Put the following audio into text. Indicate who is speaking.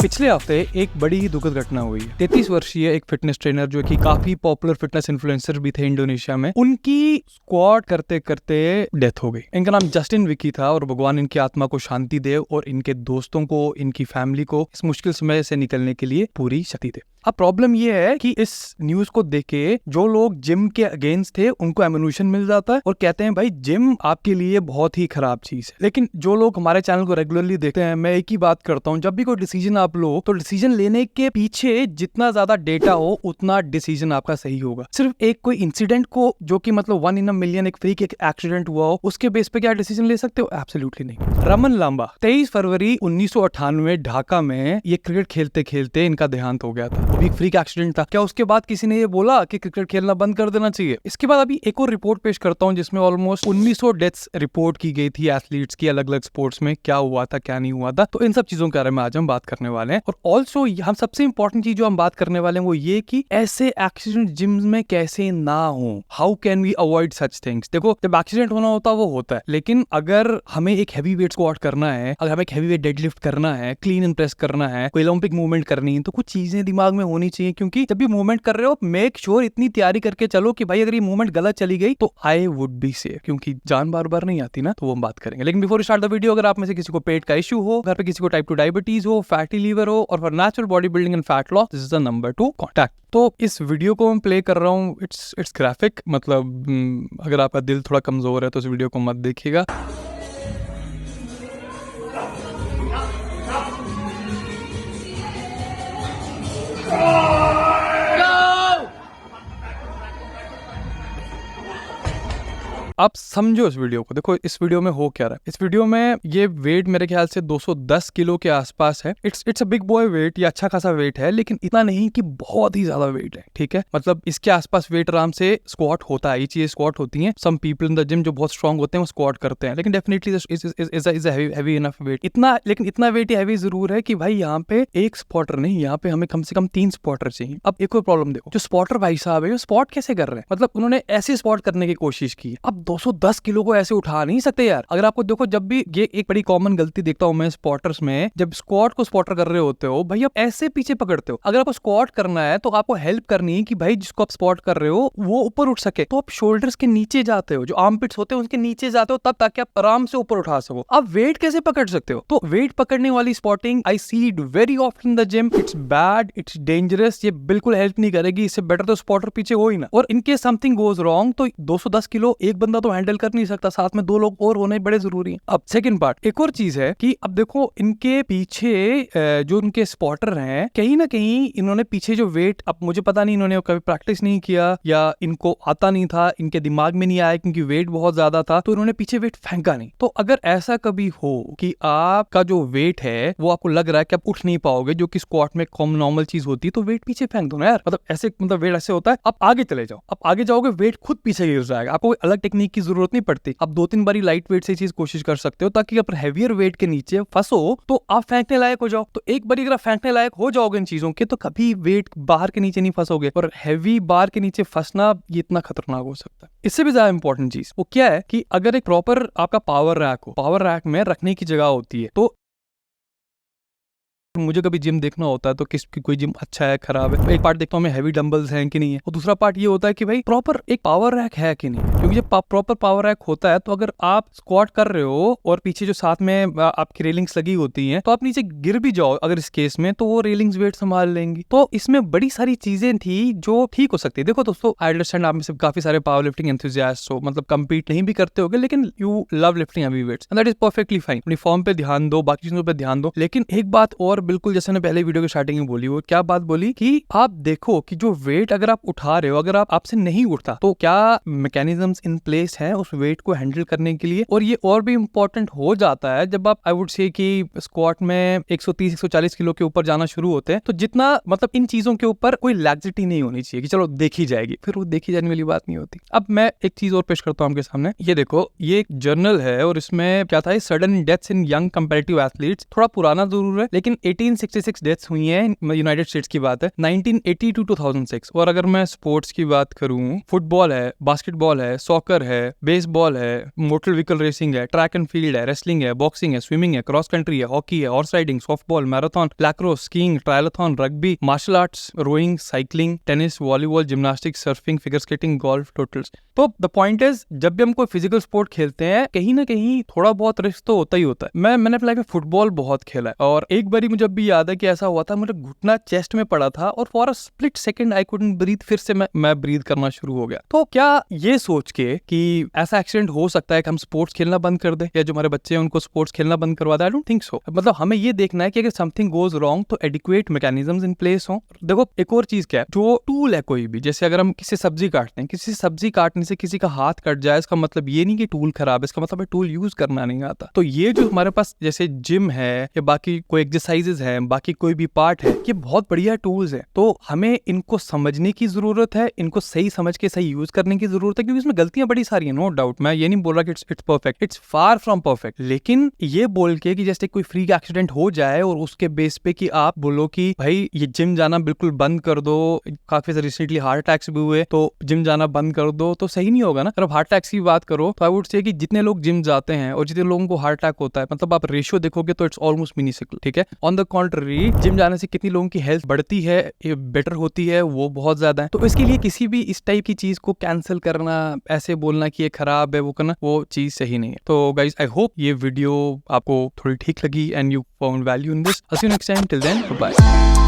Speaker 1: पिछले हफ्ते एक बड़ी ही दुखद घटना हुई है। 33 वर्षीय एक फिटनेस ट्रेनर जो कि काफी पॉपुलर फिटनेस इन्फ्लुएंसर भी थे इंडोनेशिया में, उनकी स्क्वाट करते करते डेथ हो गई। इनका नाम जस्टिन विकी था और भगवान इनकी आत्मा को शांति दे और इनके दोस्तों को, इनकी फैमिली को इस मुश्किल समय से निकलने के लिए पूरी शक्ति दे। अब प्रॉब्लम ये है कि इस न्यूज को देख के जो लोग जिम के अगेंस्ट थे उनको एम्यूनेशन मिल जाता है और कहते हैं भाई जिम आपके लिए बहुत ही खराब चीज है। लेकिन जो लोग हमारे चैनल को रेगुलरली देखते हैं, मैं एक ही बात करता हूँ, जब भी कोई डिसीजन आप लो तो डिसीजन लेने के पीछे जितना ज्यादा डेटा हो उतना डिसीजन आपका सही होगा। सिर्फ एक कोई इंसिडेंट को जो कि मतलब 1 in a million एक फ्रीक एक एक्सीडेंट हुआ हो उसके बेस पे क्या डिसीजन ले सकते हो? एब्सोल्युटली नहीं। रमन लांबा 23 फरवरी 1998 ढाका में ये क्रिकेट खेलते खेलते इनका देहांत हो गया था। वो भी एक फ्रीक एक्सीडेंट था। क्या उसके बाद किसी ने ये बोला कि क्रिकेट खेलना बंद कर देना चाहिए? इसके बाद अभी एक और रिपोर्ट पेश करता हूँ जिसमें ऑलमोस्ट 1900 डेथ्स रिपोर्ट की गई थी एथलीट्स की अलग अलग स्पोर्ट्स में, क्या हुआ था क्या नहीं हुआ था। तो इन सब चीजों के बारे में आज हम बात करने वाले हैं। और ऑल्सो हम सबसे इंपॉर्टेंट चीज जो हम बात करने वाले हैं वो ये कि ऐसे एक्सीडेंट जिम में कैसे ना हो। How can we avoid such things? देखो, जब एक्सीडेंट होना होता है वो होता है, लेकिन अगर हमें एक हैवी वेट स्क्वाट करना है, अगर हमें एक हैवी वेट डेडलिफ्ट करना है, क्लीन एंड प्रेस करना है, कोई ओलंपिक मूवमेंट करनी है, तो कुछ चीजें दिमाग में होनी चाहिए। क्योंकि जब भी मूवमेंट कर रहे हो मेक श्योर इतनी तैयारी करके चलो कि भाई अगर ये मूवमेंट गलत चली गई तो आई वुड बी सेफ, क्योंकि जान बार बार नहीं आती ना, तो वो हम बात करेंगे। लेकिन बिफोर स्टार्ट द वीडियो, अगर आप में से किसी को पेट का इश्यू हो, घर पे किसी को टाइप 2 डायबिटीज हो, फैटी लीवर हो और for natural body building and fat loss, this is the number two contact. तो इस वीडियो को मैं प्ले कर रहा हूँ, इट्स ग्राफिक, मतलब अगर आपका दिल थोड़ा कमजोर है तो इस वीडियो को मत देखिएगा। आप समझो इस वीडियो को। देखो इस वीडियो में हो क्या रहा है। इस वीडियो में ये वेट मेरे ख्याल से 210 किलो के आसपास है। It's a big boy weight, ये अच्छा खासा वेट है, लेकिन इतना नहीं कि बहुत ही ज्यादा वेट है। ठीक है, मतलब इसके आसपास वेट आराम से स्क्वाट होता है, ये चीजें स्क्वाट होती हैं। Some people in the gym जो बहुत स्ट्रॉन्ग होते हैं वो स्क्वाट करते हैं, लेकिन definitely is a heavy enough weight. लेकिन इतना वेट हैवी जरूर है कि भाई यहाँ पे एक स्पॉटर नहीं, यहाँ पे हमें कम से कम 3 स्पॉटर चाहिए। अब एक और प्रॉब्लम देखो, जो स्पॉटर भाई साहब है वो स्पॉट कैसे कर रहे हैं? मतलब उन्होंने ऐसे स्पॉट करने की कोशिश की। अब 210 किलो को ऐसे उठा नहीं सकते यार। अगर आपको देखो, जब भी ये एक बड़ी कॉमन गलती देखता हूं मैं स्पॉटर्स में, जब स्क्वाट को स्पॉटर कर रहे होते हो भाई आप ऐसे पीछे पकड़ते हो। अगर आपको स्क्वाट करना है तो आपको हेल्प करनी है कि भाई जिसको आप स्पॉट कर रहे हो वो ऊपर उठ सके, तो आप शोल्डर्स के नीचे जाते हो, जो आर्मपिट्स होते हैं उसके नीचे जाते हो तब, ताकि आप आराम से ऊपर उठा सको। आप वेट कैसे पकड़ सकते हो? तो वेट पकड़ने वाली spotting I see it very often in the gym. It's bad, it's dangerous, ये बिल्कुल हेल्प नहीं करेगी। इससे बेटर तो स्पॉटर पीछे हो ही ना। और इनकेस समथिंग गोज रॉन्ग तो 210 किलो एक बंदा तो हैंडल कर नहीं सकता, साथ में 2 लोग और होने बड़े जरूरी हैं। अब सेकंड पार्ट, एक और चीज है कि अब देखो इनके पीछे जो उनके स्पॉटर हैं, कहीं ना कहीं इन्होंने पीछे जो वेट, अब मुझे पता नहीं इन्होंने कभी प्रैक्टिस नहीं किया या इनको आता नहीं था, इनके दिमाग में नहीं आया क्योंकि वेट बहुत ज्यादा था, तो इन्होंने पीछे वेट फेंका नहीं। तो अगर ऐसा कभी हो कि आपका जो वेट है वो आपको लग रहा है कि आप उठ नहीं पाओगे, जो कि स्क्वाट में कॉमन नॉर्मल चीज होती है, तो वेट पीछे फेंक दो ना यार। मतलब ऐसे, मतलब वेट ऐसे होता है, आप आगे चले जाओ, आप आगे जाओगे वेट खुद पीछे गिर जाएगा। आपको कोई अलग टेक्निक की जरूरत नहीं पड़ती। आप 2-3 बारी लाइट वेट से चीज कोशिश कर सकते हो, ताकि अगर हैवियर वेट के नीचे फंसो तो आप फेंकने लायक हो जाओ। तो एक बारी अगर आप फेंकने लायक हो जाओगे इन चीजों के, तो कभी वेट बार के नीचे नहीं फंसोगे। और हैवी बार के नीचे फंसना ये इतना खतरनाक हो सकता है। इससे भी ज्यादा इंपॉर्टेंट चीज वो क्या है कि अगर एक प्रॉपर आपका पावर रैक हो, पावर रैक में रखने की जगह होती है, तो मुझे कभी जिम देखना होता है तो किसकी कोई जिम अच्छा है खराब है, एक पार्ट देखता हूँ मैं हैवी डंबल्स हैं कि नहीं है, और दूसरा पार्ट ये होता है कि भाई प्रॉपर एक पावर रैक है कि नहीं। क्योंकि जब प्रॉपर पावर रैक होता है तो अगर आप स्क्वाट कर रहे हो और पीछे जो साथ में आपकी रेलिंग्स लगी होती हैं, तो आप नीचे गिर भी जाओ अगर इस केस में, तो वो रेलिंग्स वेट संभाल लेंगी। तो इसमें बड़ी सारी चीजें थी जो ठीक हो सकती है। देखो दोस्तों, आई अंडरस्टैंड आप में से काफी सारे पावर लिफ्टिंग एंथुसियास्ट हो, मतलब कंपीट नहीं भी करते होगे, लेकिन you love lifting heavy weights and that is perfectly fine. अपनी फॉर्म पे ध्यान दो, बाकी चीजों पे ध्यान दो। लेकिन एक बात और, बिल्कुल जैसे मैंने पहले वीडियो की स्टार्टिंग में बोली, वो क्या बात बोली कि आप देखो कि जो वेट अगर आप उठा रहे हो, अगर आपसे नहीं उठता, तो क्या मैकेनिज्म्स इन प्लेस हैं उस वेट को हैंडल करने के लिए। और ये और भी इंपॉर्टेंट हो जाता है जब आप, आई वुड से कि स्क्वाट में 130-140 किलो के ऊपर जाना शुरू होते हैं, तो जितना मतलब इन चीजों के ऊपर कोई लैक्सिटी नहीं होनी चाहिए कि चलो देखी जाएगी, फिर वो देखी जाने वाली बात नहीं होती। अब मैं एक चीज और पेश करता हूँ आपके सामने। ये देखो, ये एक जर्नल है और इसमें क्या था, sudden deaths in young comparative athletes. थोड़ा पुराना जरूर है, लेकिन 1866 डेथ्स हुई हैं, यूनाइटेड स्टेट्स की बात है, 1980 टू 2006। और अगर मैं स्पोर्ट्स की बात करूं, फुटबॉल है, बास्केटबॉल है, सॉकर है, बेसबॉल है, मोटर व्हीकल रेसिंग है, ट्रैक एंड फील्ड है, रेसलिंग है, बॉक्सिंग है, स्विमिंग है, क्रॉस कंट्री है, हॉकी है, horse riding, softball, marathon, lacrosse, skiing, triathlon, rugby, martial arts, rowing, cycling, tennis, volleyball, gymnastics, surfing, figure skating, golf, totals. तो the point is, जब भी हम कोई फिजिकल स्पोर्ट खेलते हैं, कहीं ना कहीं थोड़ा बहुत रिस्क तो होता ही होता है। मैंने अपनी लाइफ में फुटबॉल बहुत खेला है, और एक बारी मुझे अब भी याद है कि ऐसा हुआ था, मेरा घुटना चेस्ट में पड़ा था और for a split second I couldn't breathe, फिर से मैं ब्रीथ करना शुरू हो गया। तो क्या ये सोच के कि ऐसा एक्सीडेंट हो सकता है कि हम स्पोर्ट्स खेलना बंद कर दे, या जो हमारे बच्चे हैं उनको स्पोर्ट्स खेलना बंद करवा दे? I don't think so. मतलब हमें ये देखना है कि अगर समथिंग गोज रॉन्ग तो एडिक्वेट मैकेनिज्म्स इन प्लेस हो। देखो एक और चीज क्या है, जो टूल है कोई भी, जैसे अगर हम किसी सब्जी काटते हैं, किसी सब्जी काटने से किसी का हाथ कट जाए, इसका मतलब ये नहीं कि टूल खराब है, इसका मतलब है टूल यूज करना नहीं आता। तो ये जो हमारे पास जैसे जिम है या बाकी कोई एक्सरसाइजेस है, बाकी कोई भी पार्ट है, ये बहुत बढ़िया टूल्स है। तो हमें इनको समझने की जरूरत है, इनको सही समझ के सही यूज करने की जरूरत है, क्योंकि इसमें गलतियां बड़ी सारी है, नो डाउट। मैं ये नहीं बोल रहा कि it's perfect, it's far from perfect. लेकिन ये बोल के कि जैसे कोई फ्रीक एक्सीडेंट हो जाए और उसके बेस पे कि आप बोलो कि भाई ये जिम जाना बिल्कुल बंद कर दो, काफी रिसेंटली हार्ट अटैक्स भी हुए तो जिम जाना बंद कर दो, तो सही नहीं होगा ना। अगर हार्ट अटैक्स की बात करो तो आई वुड से कि जितने लोग जिम जाते हैं और जितने लोगों को हार्ट अटैक होता है, मतलब आप रेशियो देखोगे तो इट्स ऑलमोस्ट मिनिसिकल, ठीक है। ऑन द कॉन्ट्ररी, जिम जाने से कितनी लोगों की हेल्थ बढ़ती है, बेटर होती है, वो बहुत ज्यादा है। तो इसके लिए किसी भी इस टाइप की चीज को कैंसिल करना, ऐसे बोलना कि ये खराब है, वो करना, वो चीज सही नहीं है। तो गाइज आई होप ये वीडियो आपको थोड़ी ठीक लगी and you found value in this. See you next time, till then bye.